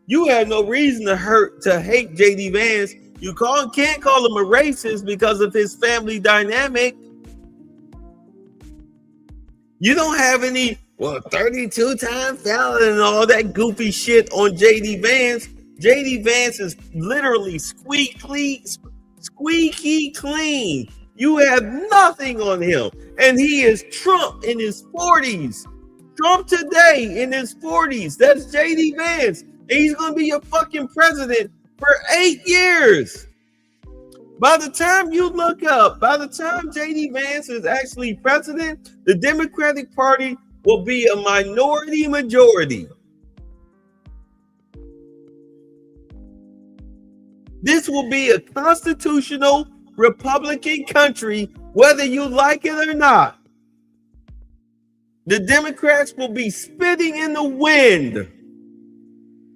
You have no reason to hate JD Vance. You can't call him a racist because of his family dynamic. You don't have any 32 times felon and all that goofy shit on JD Vance. JD Vance is literally squeaky clean. You have nothing on him. And he is Trump in his 40s. Trump today in his 40s. That's JD Vance. And he's going to be your fucking president for 8 years. By the time you look up, by the time JD Vance is actually president, the Democratic Party will be a minority majority. This will be a constitutional Republican country, whether you like it or not. The Democrats will be spitting in the wind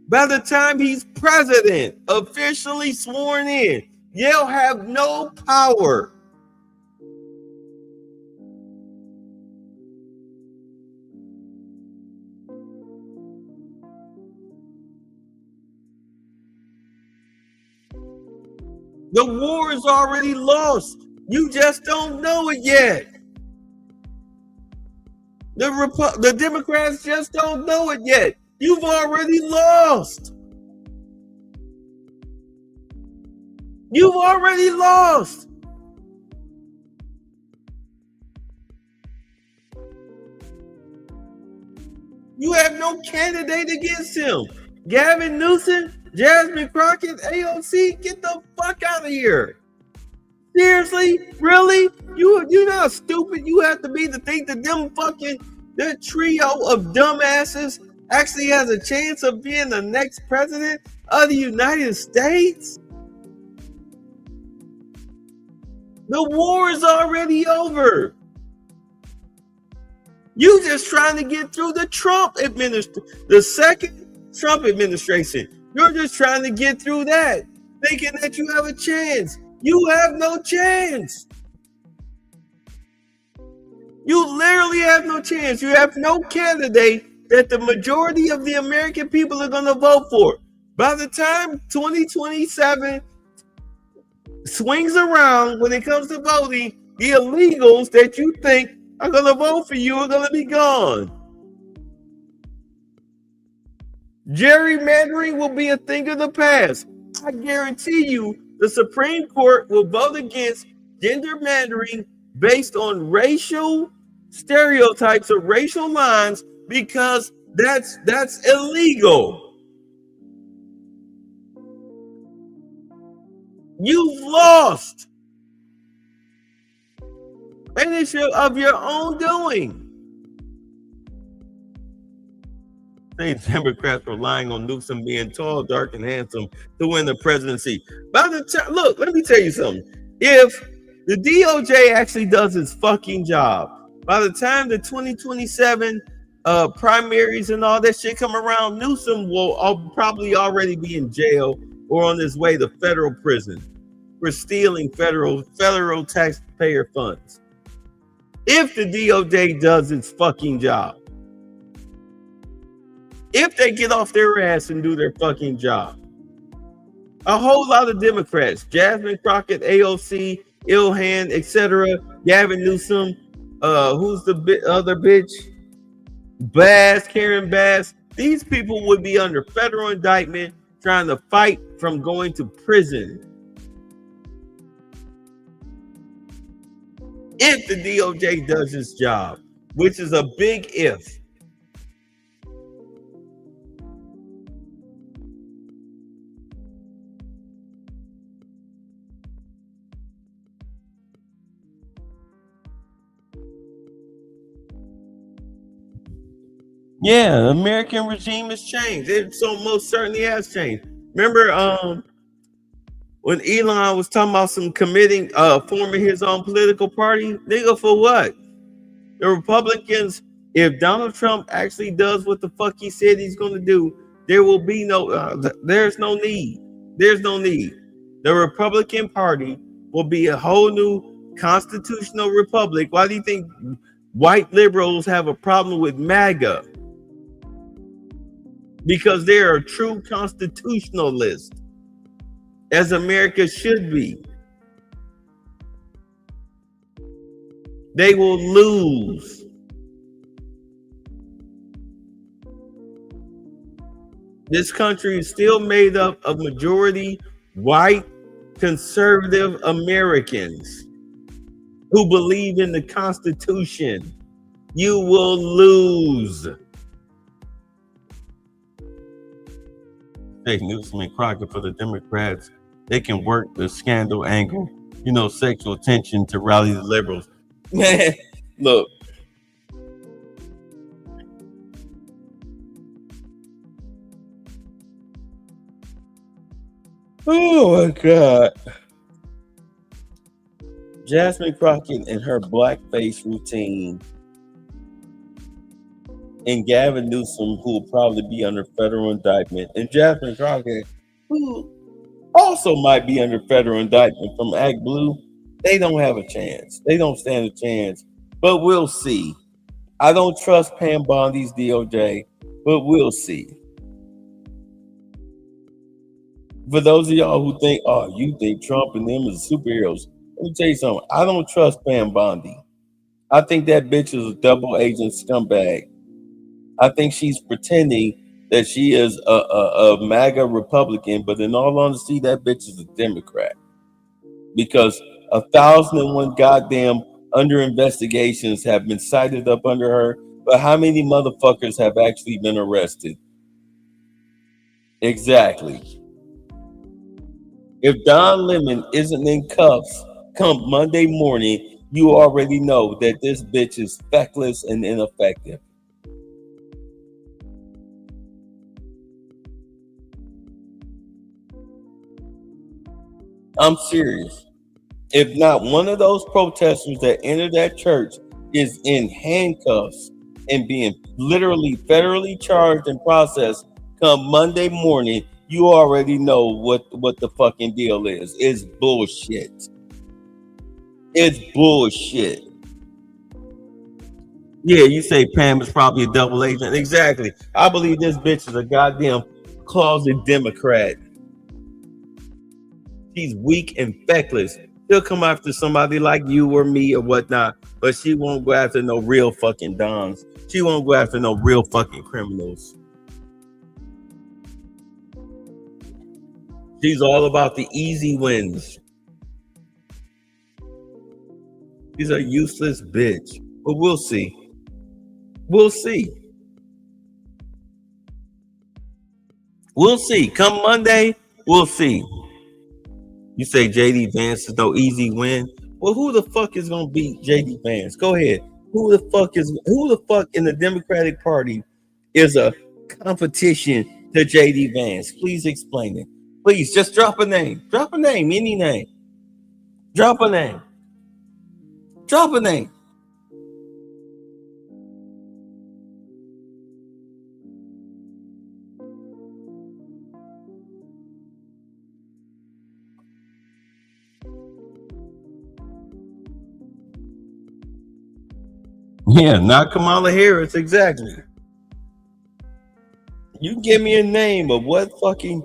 by the time he's president, officially sworn in. They'll have no power. The war is already lost. You just don't know it yet. The Democrats just don't know it yet. You've already lost. You've already lost. You have no candidate against him. Gavin Newsom, Jasmine Crockett, AOC, get the fuck out of here. Seriously? Really? You're not stupid. You have to be to think that that trio of dumbasses actually has a chance of being the next president of the United States? The war is already over. You just trying to get through the the second Trump administration. You're just trying to get through that, thinking that you have a chance. You have no chance. You literally have no chance. You have no candidate that the majority of the American people are going to vote for. By the time 2027 swings around, when it comes to voting, the illegals that you think are going to vote for you are going to be gone. Gerrymandering will be a thing of the past. I guarantee you the Supreme Court will vote against gendermandering based on racial stereotypes or racial lines, because that's illegal. You've lost. And it's of your own doing. Democrats relying on Newsom being tall, dark, and handsome to win the presidency. By the time, look, let me tell you something. If the DOJ actually does its fucking job, by the time the 2027 primaries and all that shit come around, Newsom will probably already be in jail or on his way to federal prison for stealing federal taxpayer funds. If the DOJ does its fucking job. If they get off their ass and do their fucking job. A whole lot of Democrats, Jasmine Crockett, AOC, Ilhan, etc., Gavin Newsom, who's the other bitch? Karen Bass. These people would be under federal indictment trying to fight from going to prison. If the DOJ does its job, which is a big if. Yeah, the American regime has changed. It so most certainly has changed. Remember when Elon was talking about forming his own political party? Nigga, for what? The Republicans, if Donald Trump actually does what the fuck he said he's going to do, there will be there's no need. There's no need. The Republican Party will be a whole new constitutional republic. Why do you think white liberals have a problem with MAGA? Because they are true constitutionalists, as America should be. They will lose. This country is still made up of majority white conservative Americans who believe in the Constitution. You will lose. Newsom and Crockett for the Democrats, they can work the scandal angle, sexual tension to rally the liberals. Man, look. Oh my God. Jasmine Crockett and her blackface routine, and Gavin Newsom, who will probably be under federal indictment, and Jasmine Crockett, who also might be under federal indictment from Act Blue, they don't have a chance. They don't stand a chance, but we'll see. I don't trust Pam Bondi's DOJ, but we'll see. For those of y'all who think, you think Trump and them is superheroes, let me tell you something. I don't trust Pam Bondi. I think that bitch is a double agent scumbag. I think she's pretending that she is a MAGA Republican, but in all honesty, that bitch is a Democrat because 1,001 goddamn under investigations have been cited up under her. But how many motherfuckers have actually been arrested? Exactly. If Don Lemon isn't in cuffs come Monday morning, you already know that this bitch is feckless and ineffective. I'm serious. If not one of those protesters that entered that church is in handcuffs and being literally federally charged and processed come Monday morning, you already know what the fucking deal is. It's bullshit. It's bullshit. Yeah, you say Pam is probably a double agent. Exactly. I believe this bitch is a goddamn closet Democrat. She's weak and feckless. She'll come after somebody like you or me or whatnot, but she won't go after no real fucking dons. She won't go after no real fucking criminals. She's all about the easy wins. She's a useless bitch. But we'll see. We'll see. We'll see. Come Monday, we'll see. You say JD Vance is no easy win. Well, who the fuck is gonna beat JD Vance? Go ahead. Who the fuck in the Democratic Party is a competition to JD Vance? Please explain it. Please just drop a name. Drop a name, any name. Drop a name. Drop a name. Yeah, not Kamala Harris, exactly. You give me a name of what fucking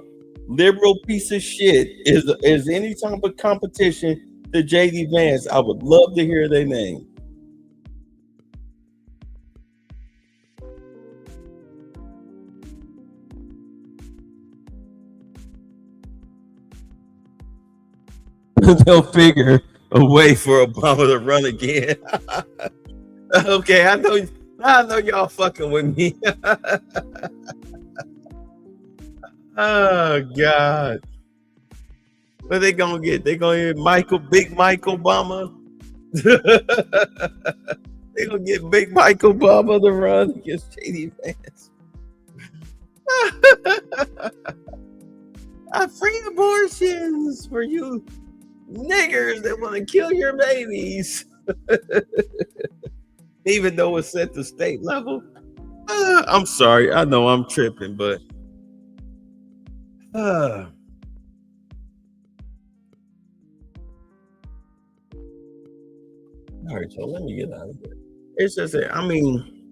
liberal piece of shit is any type of competition to JD Vance. I would love to hear their name. They'll figure a way for Obama to run again. Okay, I know y'all fucking with me. Oh God. What they gonna get? They gonna get Big Mike Obama. They gonna get Big Mike Obama to run against JD Vance. I free abortions for you niggers that want to kill your babies. Even though it's at the state level. I'm sorry. I know I'm tripping, but all right, so let me get out of here. It's just that, I mean,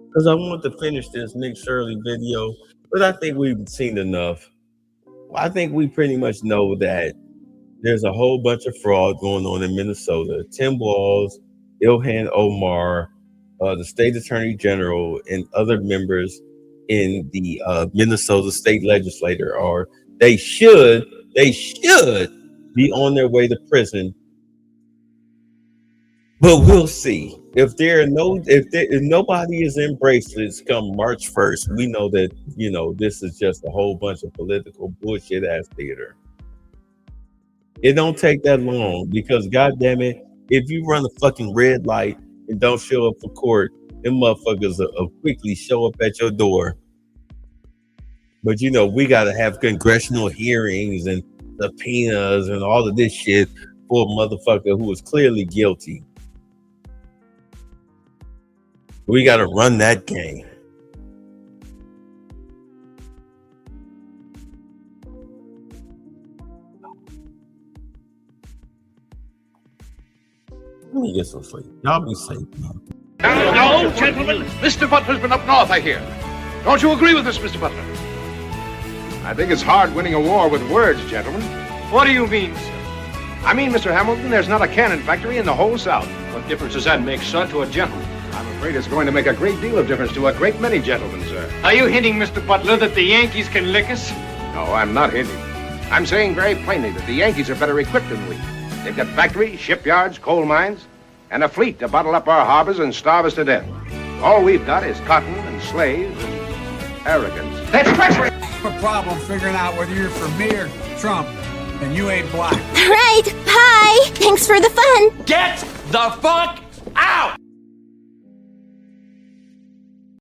because I want to finish this Nick Shirley video, but I think we've seen enough. I think we pretty much know that there's a whole bunch of fraud going on in Minnesota. Tim Walz, Ilhan Omar, the state attorney general, and other members in the Minnesota state legislature they should be on their way to prison. But we'll see. If nobody is in bracelets come March 1st, we know that this is just a whole bunch of political bullshit ass theater. It don't take that long because goddamn it, if you run a fucking red light and don't show up for court, them motherfuckers will quickly show up at your door. But we gotta have congressional hearings and subpoenas and all of this shit for a motherfucker who is clearly guilty. We gotta run that game. Let me get some sleep. Y'all be safe, man. Now, gentlemen, Mr. Butler's been up north, I hear. Don't you agree with us, Mr. Butler? I think it's hard winning a war with words, gentlemen. What do you mean, sir? I mean, Mr. Hamilton, there's not a cannon factory in the whole South. What difference does that make, son, to a gentleman? I'm afraid it's going to make a great deal of difference to a great many gentlemen, sir. Are you hinting, Mr. Butler, that the Yankees can lick us? No, I'm not hinting. I'm saying very plainly that the Yankees are better equipped than we. They've got factories, shipyards, coal mines, and a fleet to bottle up our harbors and starve us to death. All we've got is cotton and slaves and arrogance. That's treachery! A problem figuring out whether you're for me or Trump, and you ain't black. Right, bye! Thanks for the fun! Get the fuck out!